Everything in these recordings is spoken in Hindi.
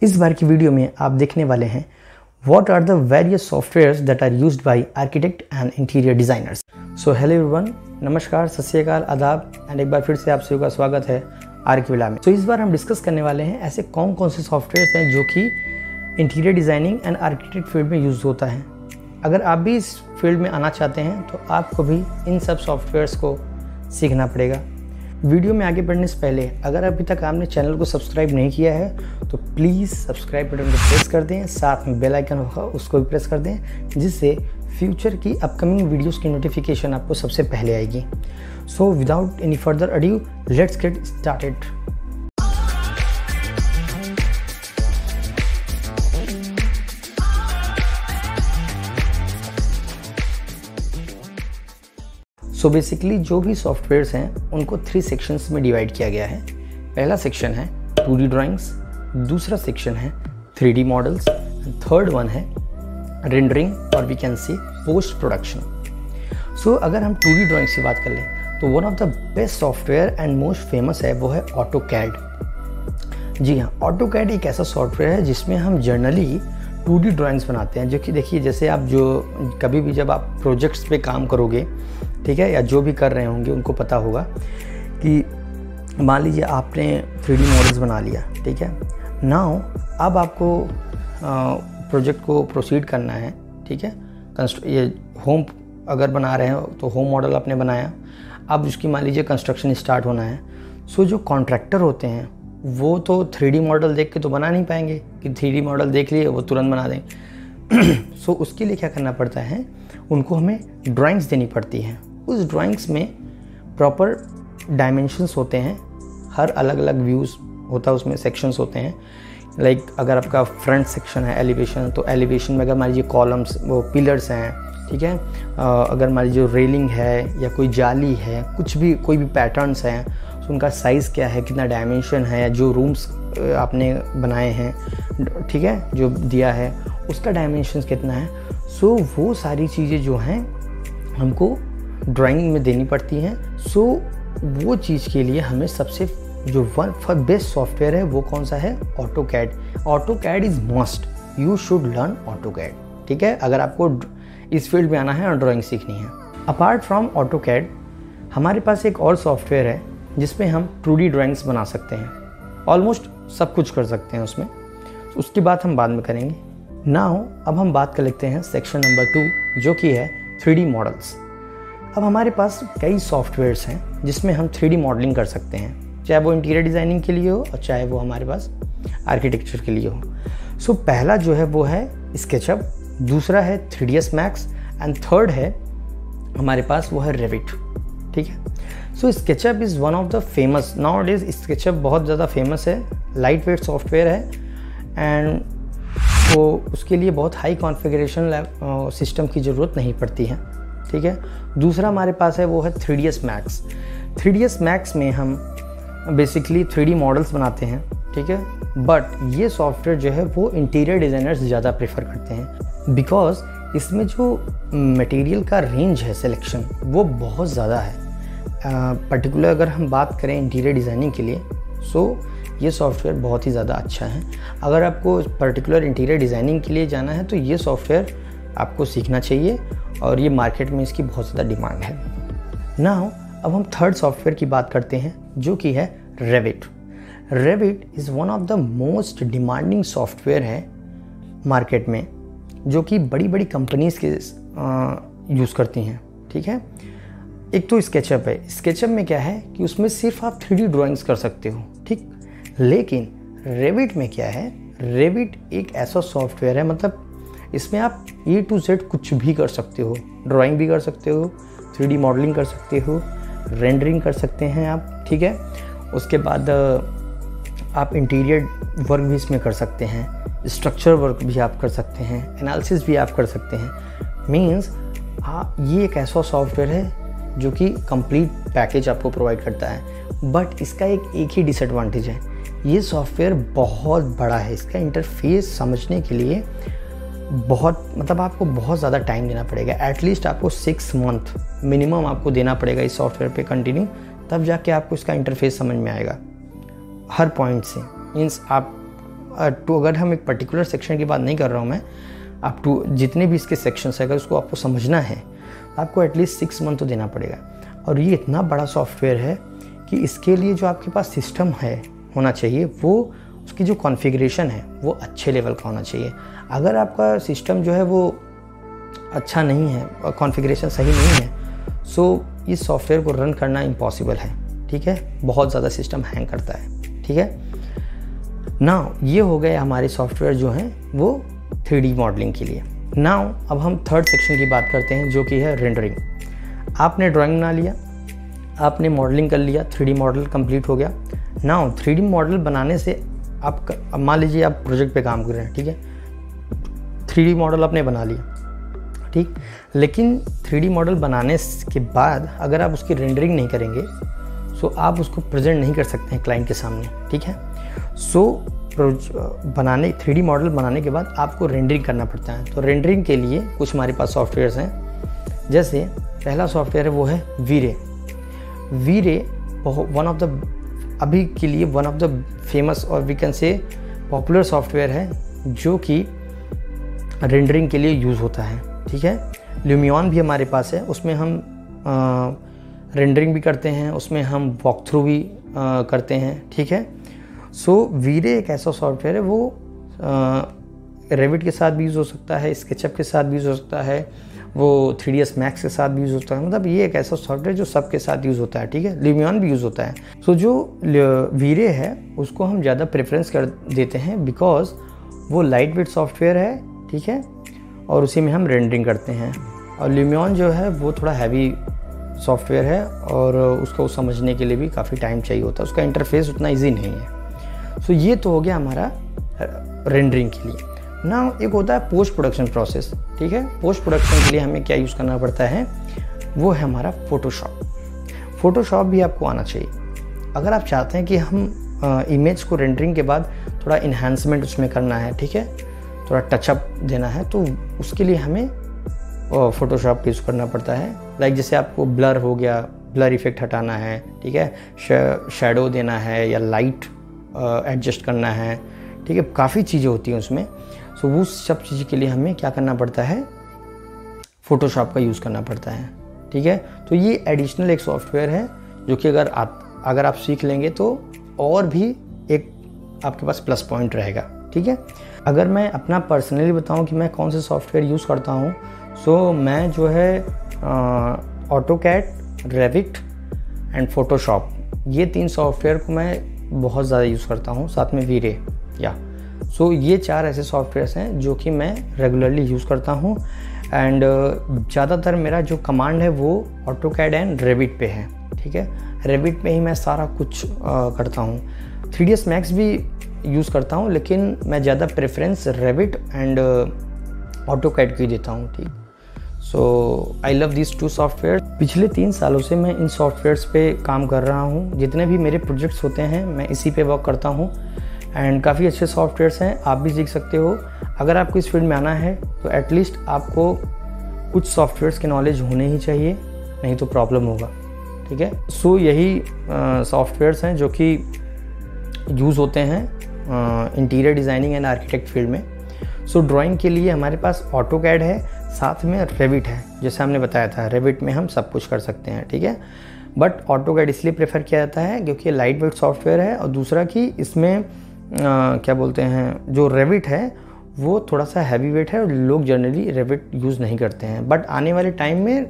इस बार की वीडियो में आप देखने वाले हैं what are the various softwares that are used by architect and interior designers. So hello everyone, नमस्कार, सत श्री अकाल, आदाब एंड एक बार फिर से आप सभी का स्वागत है आर्किविला में। तो इस बार हम डिस्कस करने वाले हैं ऐसे कौन कौन से सॉफ्टवेयर्स हैं जो कि interior designing and architect field में यूज़ होता है। अगर आप भी इस फील्ड में आना चाहते हैं तो आपको भी इन सब सॉफ्टवेयर्स को सीखना पड़ेगा। वीडियो में आगे बढ़ने से पहले अगर अभी तक आपने चैनल को सब्सक्राइब नहीं किया है तो प्लीज़ सब्सक्राइब बटन को प्रेस कर दें, साथ में बेल आइकन होगा उसको भी प्रेस कर दें, जिससे फ्यूचर की अपकमिंग वीडियोस की नोटिफिकेशन आपको सबसे पहले आएगी। So without any further adieu let's get started. So basically जो भी सॉफ्टवेयर्स हैं उनको 3 सेक्शंस में डिवाइड किया गया है। पहला सेक्शन है 2D ड्राइंग्स, दूसरा सेक्शन है 3D मॉडल्स, थर्ड वन है रेंडरिंग और we can see post production. So अगर हम 2D ड्राइंग्स की बात कर लें तो one of the best software and most famous है वो है ऑटोकैड। जी हाँ, ऑटोकैड एक ऐसा सॉफ्टवेयर है जिसमें हम जनरली 2D ड्राइंग्स बनाते हैं, जो कि देखिए जैसे आप जो कभी भी जब आप प्रोजेक्ट्स पे काम करोगे, ठीक है, या जो भी कर रहे होंगे उनको पता होगा कि मान लीजिए आपने 3D मॉडल्स बना लिया, ठीक है। नाउ अब आपको प्रोजेक्ट को प्रोसीड करना है, ठीक है। ये होम अगर बना रहे हो तो होम मॉडल आपने बनाया, अब उसकी मान लीजिए कंस्ट्रक्शन स्टार्ट होना है। सो जो कॉन्ट्रैक्टर होते हैं वो तो 3D मॉडल देख के तो बना नहीं पाएंगे कि 3D मॉडल देख लिए वो तुरंत बना दें। सो उसके लिए क्या करना पड़ता है, उनको हमें ड्राइंग्स देनी पड़ती हैं। उस ड्राइंग्स में प्रॉपर डायमेंशंस होते हैं, हर अलग अलग व्यूज़ होता है, उसमें सेक्शंस होते हैं। लाइक अगर आपका फ्रंट सेक्शन है एलिवेशन, तो एलिवेशन में अगर मान लीजिए कॉलम्स वो पिलर्स हैं, ठीक है। अगर मान लीजिए रेलिंग है या कोई जाली है, कुछ भी कोई भी पैटर्न्स हैं, तो उनका साइज़ क्या है, कितना डायमेंशन है, या जो रूम्स आपने बनाए हैं, ठीक है, जो दिया है उसका डायमेंशंस कितना है। सो वो सारी चीज़ें जो हैं हमको ड्राइंग में देनी पड़ती हैं। सो वो चीज़ के लिए हमें सबसे जो बेस्ट सॉफ्टवेयर है वो कौन सा है, AutoCAD. AutoCAD is must, you should learn AutoCAD, ठीक है, अगर आपको इस फील्ड में आना है और ड्राइंग सीखनी है। अपार्ट फ्रॉम ऑटोकैड हमारे पास एक और सॉफ्टवेयर है जिसमें हम 2D ड्राइंग्स बना सकते हैं, ऑलमोस्ट सब कुछ कर सकते हैं उसमें, उसकी बात हम बाद में करेंगे। नाउ अब हम बात कर लेते हैं सेक्शन नंबर 2 जो कि है 3D मॉडल्स। अब हमारे पास कई सॉफ्टवेयर्स हैं जिसमें हम 3D मॉडलिंग कर सकते हैं, चाहे वो इंटीरियर डिज़ाइनिंग के लिए हो और चाहे वो हमारे पास आर्किटेक्चर के लिए हो। सो पहला जो है वो है स्केचअप, दूसरा है 3ds Max एंड थर्ड है हमारे पास वो है रेविट, ठीक है। So SketchUp is one of the famous nowadays. SketchUp बहुत ज़्यादा फेमस है, लाइट वेट सॉफ्टवेयर है एंड तो उसके लिए बहुत हाई कॉन्फ़िगरेशन सिस्टम की ज़रूरत नहीं पड़ती है, ठीक है। दूसरा हमारे पास है वो है 3ds Max। 3ds Max में हम बेसिकली 3D मॉडल्स बनाते हैं, ठीक है, बट ये सॉफ्टवेयर जो है वो इंटीरियर डिज़ाइनर्स ज़्यादा प्रेफर करते हैं, बिकॉज इसमें जो मटेरियल का रेंज है सिलेक्शन वो बहुत ज़्यादा है। पर्टिकुलर अगर हम बात करें इंटीरियर डिज़ाइनिंग के लिए, सो ये सॉफ्टवेयर बहुत ही ज़्यादा अच्छा है। अगर आपको पर्टिकुलर इंटीरियर डिज़ाइनिंग के लिए जाना है तो ये सॉफ्टवेयर आपको सीखना चाहिए और ये मार्केट में इसकी बहुत ज़्यादा डिमांड है। नाउ अब हम थर्ड सॉफ्टवेयर की बात करते हैं जो कि है Revit. Revit is one of the most demanding software है मार्केट में, जो कि बड़ी बड़ी कंपनीज़ के यूज़ करती हैं, ठीक है। एक तो स्केचअप है, स्केचअप में क्या है कि उसमें सिर्फ आप 3D ड्राइंग्स कर सकते हो, ठीक, लेकिन रेविट में क्या है, रेविट एक ऐसा सॉफ्टवेयर है, मतलब इसमें आप A to Z कुछ भी कर सकते हो, ड्राइंग भी कर सकते हो, 3D मॉडलिंग कर सकते हो, रेंडरिंग कर सकते हैं आप, ठीक है। उसके बाद आप इंटीरियर वर्क भी इसमें कर सकते हैं, स्ट्रक्चर वर्क भी आप कर सकते हैं, एनालिसिस भी आप कर सकते हैं। मीन्स ये एक ऐसा सॉफ्टवेयर है जो कि कंप्लीट पैकेज आपको प्रोवाइड करता है। बट इसका एक ही डिसएडवांटेज है, ये सॉफ्टवेयर बहुत बड़ा है, इसका इंटरफेस समझने के लिए बहुत मतलब आपको बहुत ज़्यादा टाइम देना पड़ेगा। एटलीस्ट आपको 6 मंथ मिनिमम आपको देना पड़ेगा इस सॉफ्टवेयर पे कंटिन्यू, तब जाके आपको इसका इंटरफेस समझ में आएगा हर पॉइंट से। मीन्स आप टू अगर हम एक पर्टिकुलर सेक्शन की बात नहीं कर रहा हूँ मैं, अप टू जितने भी इसके सेक्शंस है, अगर उसको आपको समझना है आपको एटलीस्ट 6 मंथ तो देना पड़ेगा। और ये इतना बड़ा सॉफ्टवेयर है कि इसके लिए जो आपके पास सिस्टम है होना चाहिए, वो उसकी जो कॉन्फ़िगरेशन है वो अच्छे लेवल का होना चाहिए। अगर आपका सिस्टम जो है वो अच्छा नहीं है और कॉन्फ़िगरेशन सही नहीं है, सो इस सॉफ्टवेयर को रन करना इम्पॉसिबल है, ठीक है। बहुत ज़्यादा सिस्टम हैंग करता है, ठीक है ना। ये हो गए हमारे सॉफ्टवेयर जो हैं वो 3D मॉडलिंग के लिए। नाउ अब हम थर्ड सेक्शन की बात करते हैं, जो कि है रेंडरिंग। आपने ड्राइंग बना लिया, आपने मॉडलिंग कर लिया, 3D मॉडल कंप्लीट हो गया। नाउ 3D मॉडल बनाने से आप मान लीजिए आप प्रोजेक्ट पे काम कर रहे हैं, ठीक है। 3D मॉडल आपने बना लिया, ठीक, लेकिन 3D मॉडल बनाने के बाद अगर आप उसकी रेंडरिंग नहीं करेंगे सो आप उसको प्रेजेंट नहीं कर सकते हैं क्लाइंट के सामने, ठीक है। सो 3D मॉडल बनाने के बाद आपको रेंडरिंग करना पड़ता है। तो रेंडरिंग के लिए कुछ हमारे पास सॉफ्टवेयर्स हैं। जैसे पहला सॉफ्टवेयर है वो है वी-रे। वी-रे अभी के लिए वन ऑफ द फेमस और we can say popular software है जो कि रेंडरिंग के लिए यूज़ होता है, ठीक है। ल्यूमियन भी हमारे पास है, उसमें हम रेंडरिंग भी करते हैं, उसमें हम वॉक थ्रू भी करते हैं, ठीक है। सो वी-रे एक ऐसा सॉफ्टवेयर है, वो रेविट के साथ भी यूज़ हो सकता है, स्केचअप के साथ भी यूज़ हो सकता है, वो 3ds Max के साथ भी यूज़ होता है। मतलब ये एक ऐसा सॉफ्टवेयर जो सबके साथ यूज़ होता है, ठीक है। ल्यूमियन भी यूज़ होता है। सो जो वी-रे है उसको हम ज़्यादा प्रेफरेंस कर देते हैं बिकॉज वो लाइट वेट सॉफ्टवेयर है, ठीक है, और उसी में हम रेंडरिंग करते हैं। और ल्यूमियन जो है वो थोड़ा हैवी सॉफ्टवेयर है और उसको समझने के लिए भी काफ़ी टाइम चाहिए होता है, उसका इंटरफेस उतना ईजी नहीं है। सो ये तो हो गया हमारा रेंडरिंग के लिए। ना एक होता है पोस्ट प्रोडक्शन प्रोसेस, ठीक है। पोस्ट प्रोडक्शन के लिए हमें क्या यूज़ करना पड़ता है, वो है हमारा फ़ोटोशॉप। फ़ोटोशॉप भी आपको आना चाहिए। अगर आप चाहते हैं कि हम इमेज को रेंडरिंग के बाद थोड़ा इन्हांसमेंट उसमें करना है, ठीक है, थोड़ा टचअप देना है, तो उसके लिए हमें फ़ोटोशॉप यूज़ करना पड़ता है। लाइक जैसे आपको ब्लर हो गया, ब्लर इफेक्ट हटाना है, ठीक है, शैडो देना है या लाइट एडजस्ट करना है, ठीक है, काफ़ी चीज़ें होती हैं उसमें। सो वो सब चीज़ के लिए हमें क्या करना पड़ता है, फ़ोटोशॉप का यूज़ करना पड़ता है, ठीक है। तो ये एडिशनल एक सॉफ्टवेयर है जो कि अगर आप सीख लेंगे तो और भी एक आपके पास प्लस पॉइंट रहेगा, ठीक है। अगर मैं अपना पर्सनली बताऊं कि मैं कौन से सॉफ्टवेयर यूज़ करता हूं, सो मैं जो है ऑटोकैड, रेविट एंड फ़ोटोशॉप, ये 3 सॉफ्टवेयर को मैं बहुत ज़्यादा यूज़ करता हूँ, साथ में वी-रे या सो ये 4 ऐसे सॉफ्टवेयर्स हैं जो कि मैं रेगुलरली यूज़ करता हूँ। एंड ज़्यादातर मेरा जो कमांड है वो ऑटोकैड एंड रेविट पे है, ठीक है। रेविट पे ही मैं सारा कुछ करता हूँ। 3ds Max भी यूज़ करता हूँ, लेकिन मैं ज़्यादा प्रेफरेंस रेविट एंड ऑटोकैड को ही देता हूँ, ठीक। सो आई लव दिस 2 सॉफ्टवेयर। पिछले 3 सालों से मैं इन सॉफ्टवेयर्स पे काम कर रहा हूँ। जितने भी मेरे प्रोजेक्ट्स होते हैं मैं इसी पे वर्क करता हूँ एंड काफ़ी अच्छे सॉफ्टवेयर्स हैं, आप भी सीख सकते हो। अगर आपको इस फील्ड में आना है तो एटलीस्ट आपको कुछ सॉफ्टवेयर्स के नॉलेज होने ही चाहिए, नहीं तो प्रॉब्लम होगा, ठीक है। सो यही सॉफ्टवेयर्स हैं जो कि यूज़ होते हैं interior designing and architect field में। सो ड्राइंग के लिए हमारे पास ऑटोकैड है, साथ में रेविट है। जैसे हमने बताया था रेविट में हम सब कुछ कर सकते हैं, ठीक है। बट ऑटोकैड इसलिए प्रेफर किया जाता है क्योंकि लाइट वेट सॉफ्टवेयर है, और दूसरा कि इसमें क्या बोलते हैं, जो रेविट है वो थोड़ा सा हैवी वेट है और लोग जनरली रेविट यूज़ नहीं करते हैं। बट आने वाले टाइम में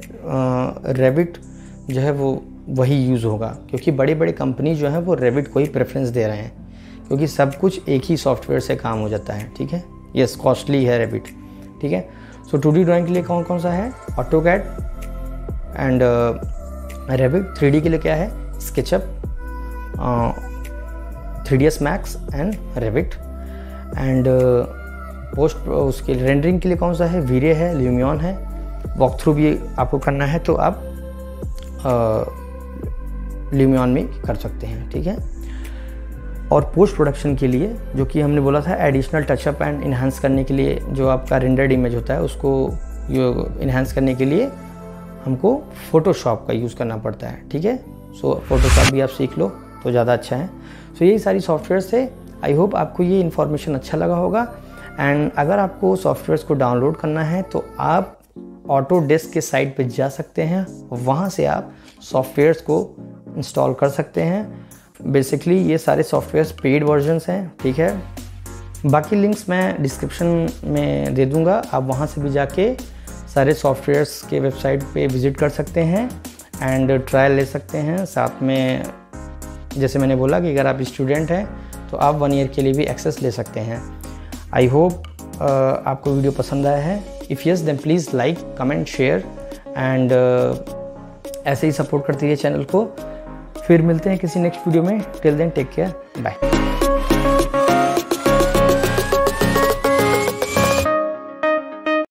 रेविट जो है वो वही यूज़ होगा, क्योंकि बड़े बड़े कंपनी जो है वो रेविट को ही प्रेफरेंस दे रहे हैं, क्योंकि सब कुछ एक ही सॉफ्टवेयर से काम हो जाता है, ठीक है। यस, कॉस्टली है रेविट, ठीक है। सो 2D ड्राइंग के लिए कौन कौन सा है, ऑटोकैड एंड रेविट। 3D के लिए क्या है, SketchUp, 3ds Max and Revit. And post उसके रेंडरिंग के लिए कौन सा है, वी-रे है, ल्यूमियन है। वॉक थ्रू भी आपको करना है तो आप ल्यूमियन में कर सकते हैं, ठीक है। और पोस्ट प्रोडक्शन के लिए जो कि हमने बोला था एडिशनल टचअप एंड इन्हांस करने के लिए, जो आपका रेंडर्ड इमेज होता है उसको इन्हांस करने के लिए हमको फ़ोटोशॉप का यूज़ करना पड़ता है, ठीक है। सो फ़ोटोशॉप भी आप सीख लो तो ज़्यादा अच्छा है। सो यही सारी सॉफ्टवेयर थे। आई होप आपको ये इन्फॉर्मेशन अच्छा लगा होगा। एंड अगर आपको सॉफ्टवेयर्स को डाउनलोड करना है तो आप ऑटोडेस्क के साइट पे जा सकते हैं, वहाँ से आप सॉफ्टवेयर्स को इंस्टॉल कर सकते हैं। बेसिकली ये सारे सॉफ्टवेयर्स पेड वर्जन्स हैं, ठीक है। बाकी लिंक्स मैं डिस्क्रिप्शन में दे दूँगा, आप वहाँ से भी जाके सारे सॉफ्टवेयर्स के वेबसाइट पे विज़िट कर सकते हैं एंड ट्रायल ले सकते हैं। साथ में जैसे मैंने बोला कि अगर आप स्टूडेंट हैं तो आप 1 ईयर के लिए भी एक्सेस ले सकते हैं। आई होप आपको वीडियो पसंद आया है। If yes then please like, comment, share and ऐसे ही सपोर्ट करते रहिए चैनल को। फिर मिलते हैं किसी नेक्स्ट वीडियो में। Till then take care, bye.